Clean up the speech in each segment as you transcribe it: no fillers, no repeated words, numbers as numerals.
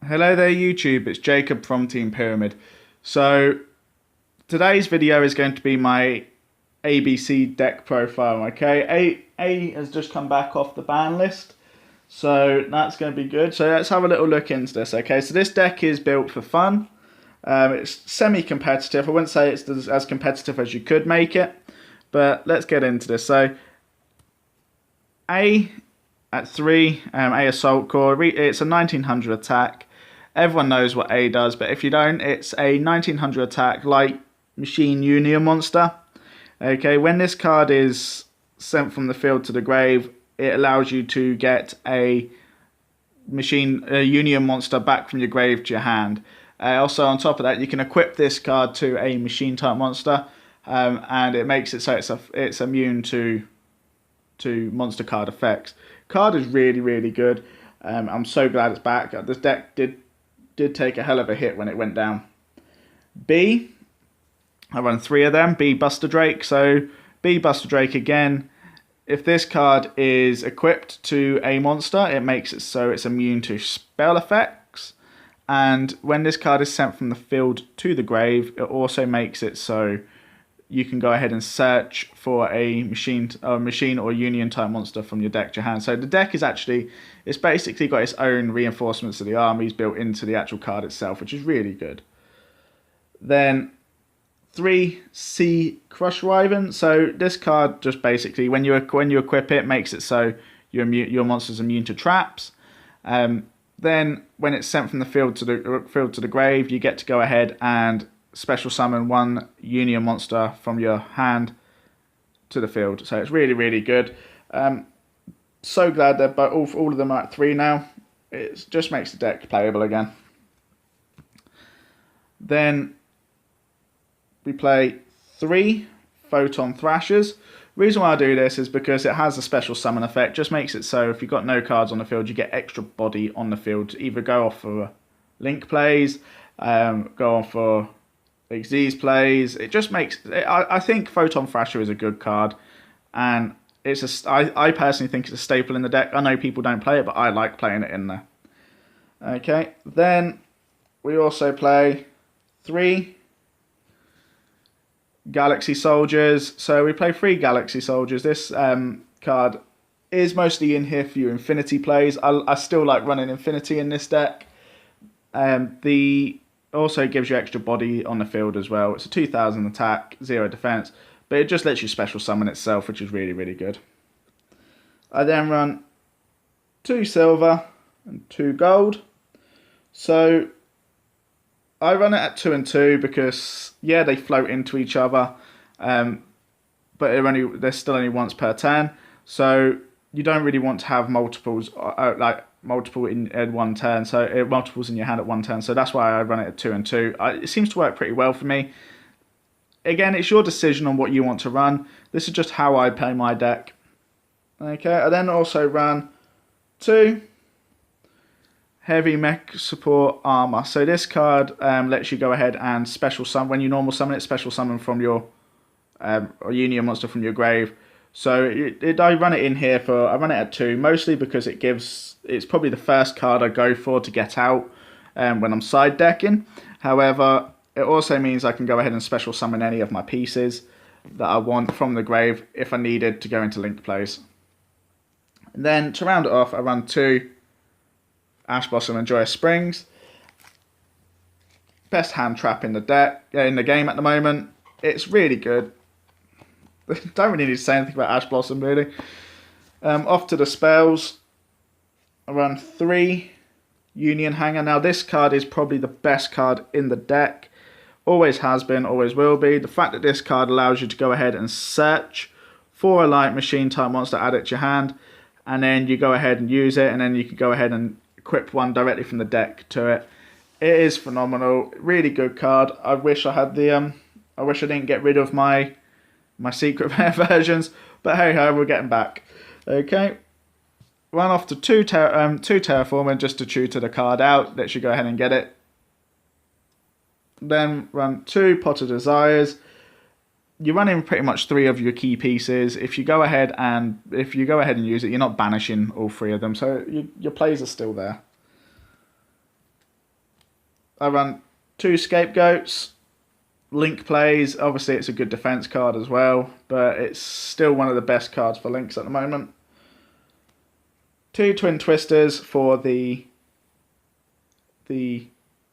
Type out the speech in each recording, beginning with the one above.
Hello there YouTube, it's Jacob from Team Pyramid. So today's video is going to be my ABC deck profile, okay? A has just come back off the ban list, so that's going to be good. So let's have a little look into this, okay? So this deck is built for fun. It's semi-competitive. I wouldn't say it's as competitive as you could make it, but let's get into this. So A at 3, A Assault Core, it's a 1900 attack. Everyone knows what A does, but if you don't, it's a 1900 attack light machine union monster. Okay, when this card is sent from the field to the grave, it allows you to get a union monster back from your grave to your hand. Also, on top of that, you can equip this card to a machine type monster, and it makes it so it's immune to monster card effects. Card is really good. I'm so glad it's back. This deck did take a hell of a hit when it went down. B, I run 3 of them. B Buster Drake. So B Buster Drake again. If this card is equipped to a monster, it makes it so it's immune to spell effects. And when this card is sent from the field to the grave, it also makes it so you can go ahead and search for a machine or union type monster from your deck to your hand. So the deck it's basically got its own reinforcements of the armies built into the actual card itself, which is really good. Then 3 C Crush Wyvern. So this card just basically when you equip it, makes it so your monster's immune to traps. Then when it's sent from the field to the grave, you get to go ahead and special summon 1 union monster from your hand to the field. So it's really good. So glad that all of them are at 3 now. It just makes the deck playable again. Then we play 3 Photon Thrashers. The reason why I do this is because it has a special summon effect. Just makes it so if you've got no cards on the field, you get extra body on the field to either go off for link plays, go on for Xyz plays. It just makes I think Photon Thrasher is a good card, and I personally think it's a staple in the deck. I know people don't play it, but I like playing it in there. Okay, then we also play 3 Galaxy Soldiers. So we play 3 Galaxy Soldiers. This card is mostly in here for your Infinity plays. I still like running Infinity in this deck. Also gives you extra body on the field as well. It's a 2000 attack, 0 defense, but it just lets you special summon itself, which is really good. I then run 2 silver and 2 gold. So I run it at 2 and 2 because yeah, they float into each other, but they're still only once per turn. So you don't really want to have multiples multiple in one turn, so multiples in your hand at 1 turn. So that's why I run it at 2 and 2. It seems to work pretty well for me. Again, it's your decision on what you want to run. This is just how I play my deck. Okay, I then also ran 2 Heavy Mech Support Armor. So this card lets you go ahead and special summon, when you normal summon it, special summon from your union monster from your grave. So I run it in here I run it at 2, mostly because it's probably the first card I go for to get out when I'm side decking. However, it also means I can go ahead and special summon any of my pieces that I want from the grave if I needed to go into link plays. And then to round it off, I run 2 Ash Blossom and Joyous Springs. Best hand trap in the game at the moment. It's really good. Don't really need to say anything about Ash Blossom, really. Off to the spells. I run 3 Union Hanger. Now, this card is probably the best card in the deck. Always has been, always will be. The fact that this card allows you to go ahead and search for a light machine type monster, add it to your hand, and then you go ahead and use it, and then you can go ahead and equip one directly from the deck to it. It is phenomenal. Really good card. I wish I had I wish I didn't get rid of my secret versions, but hey ho, we're getting back. Okay, run off to 2 Terraforming just to tutor the card out. Let you go ahead and get it. Then run 2 Pot of Desires. You're running pretty much 3 of your key pieces. If you go ahead and use it, you're not banishing all 3 of them, so your plays are still there. I run 2 Scapegoats. Link plays. Obviously, it's a good defense card as well, but it's still one of the best cards for Links at the moment. 2 Twin Twisters for the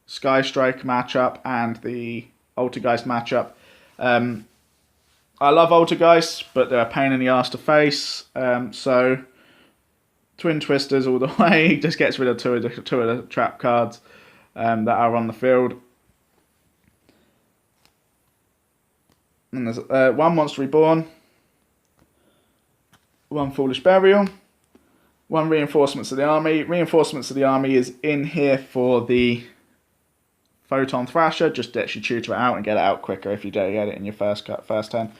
Sky Strike matchup and the Altergeist matchup. I love Altergeist, but they're a pain in the ass to face. So Twin Twisters all the way. Just gets rid of two of the trap cards that are on the field. And there's 1 Monster Reborn, 1 Foolish Burial, 1 Reinforcements of the Army. Reinforcements of the Army is in here for the Photon Thrasher. Just lets you tutor it out and get it out quicker if you don't get it in your first turn.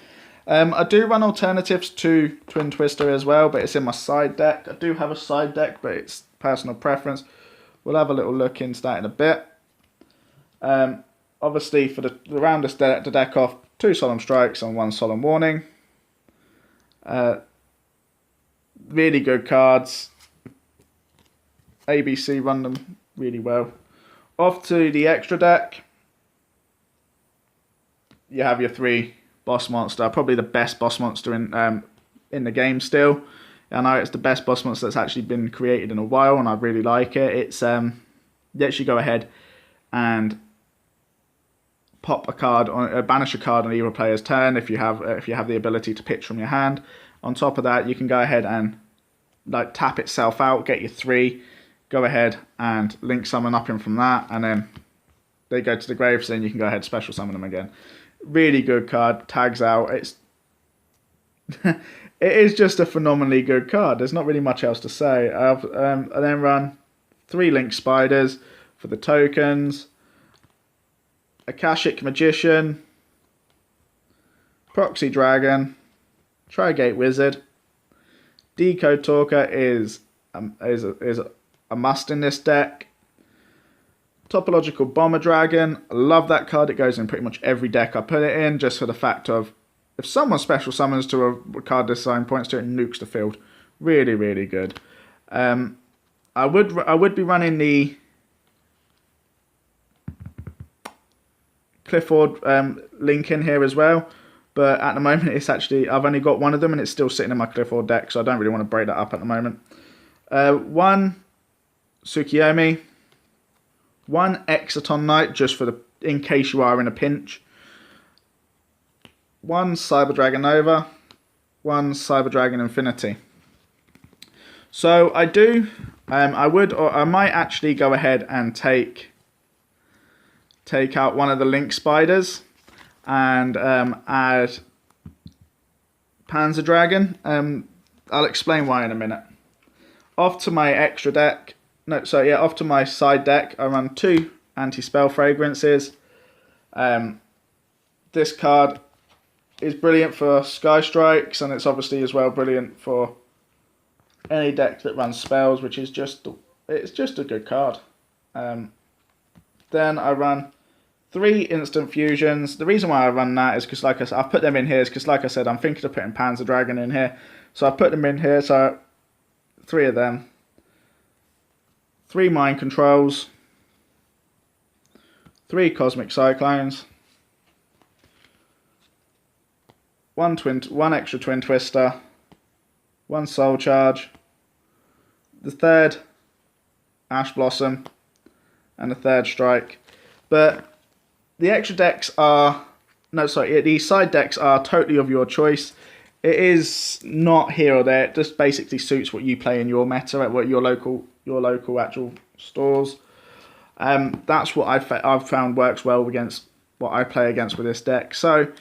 I do run alternatives to Twin Twister as well, but it's in my side deck. I do have a side deck, but it's personal preference. We'll have a little look into that in a bit. Obviously, for the round this deck off, 2 Solemn Strikes and 1 Solemn Warning. Really good cards. ABC run them really well. Off to the extra deck. You have your 3 boss monster, probably the best boss monster in the game still. I know it's the best boss monster that's actually been created in a while, and I really like it. It's lets you go ahead and pop a card on, banish a card on either player's turn if you have the ability to pitch from your hand. On top of that, you can go ahead and like tap itself out, get your 3, go ahead and link summon up in from that, and then they go to the grave, so then you can go ahead and special summon them again. Really good card, tags out. It's it is just a phenomenally good card. There's not really much else to say. I then run 3 Link Spiders for the tokens, Akashic Magician, Proxy Dragon, Trigate Wizard. Decode Talker is a must in this deck. Topological Bomber Dragon. I love that card. It goes in pretty much every deck I put it in, just for the fact of if someone special summons to a card this sign points to it and nukes the field. Really, really good. I would be running the Clifford link in here as well, but at the moment it's actually I've only got 1 of them and it's still sitting in my Clifford deck, so I don't really want to break that up at the moment. 1 Tsukiyomi, 1 Exciton Knight just for in case you are in a pinch. 1 Cyber Dragon Nova, 1 Cyber Dragon Infinity. So I do, I might actually go ahead and take out one of the Link Spiders and add Panzer Dragon. I'll explain why in a minute. Off to my extra deck. Off to my side deck. I run 2 Anti-Spell Fragrances. This card is brilliant for Sky Strikes, and it's obviously as well brilliant for any deck that runs spells, which is just a good card. Then I run 3 Instant Fusions. The reason why I run that is because, like I said, I've put them in here is because, like I said, I'm thinking of putting Panzer Dragon in here. So I put them in here, so 3 of them. 3 Mind Controls. 3 Cosmic Cyclones. 1 extra Twin Twister. 1 Soul Charge. The 3rd Ash Blossom. And the 3rd Strike. But the extra decks are... the side decks are totally of your choice. It is not here or there. It just basically suits what you play in your meta at your local actual stores. That's what I've found works well against what I play against with this deck. So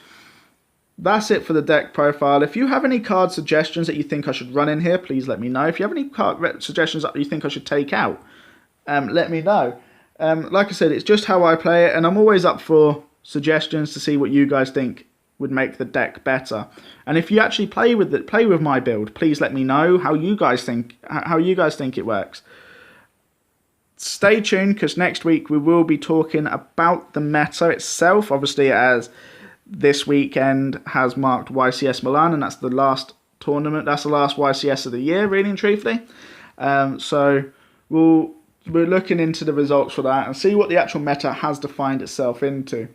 that's it for the deck profile. If you have any card suggestions that you think I should run in here, please let me know. If you have any card suggestions that you think I should take out, let me know. Like I said, it's just how I play it, and I'm always up for suggestions to see what you guys think would make the deck better. And if you actually play with my build, please let me know how you guys think it works. Stay tuned, because next week we will be talking about the meta itself, obviously, as this weekend has marked YCS Milan, and that's the last tournament, that's the last YCS of the year, really and truthfully. So we'll we're looking into the results for that and see what the actual meta has defined itself into.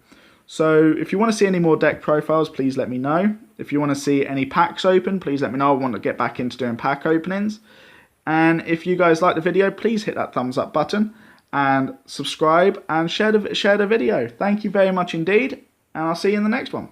So if you want to see any more deck profiles, please let me know. If you want to see any packs open, please let me know. I want to get back into doing pack openings. And if you guys like the video, please hit that thumbs up button and subscribe and share the video. Thank you very much indeed, and I'll see you in the next one.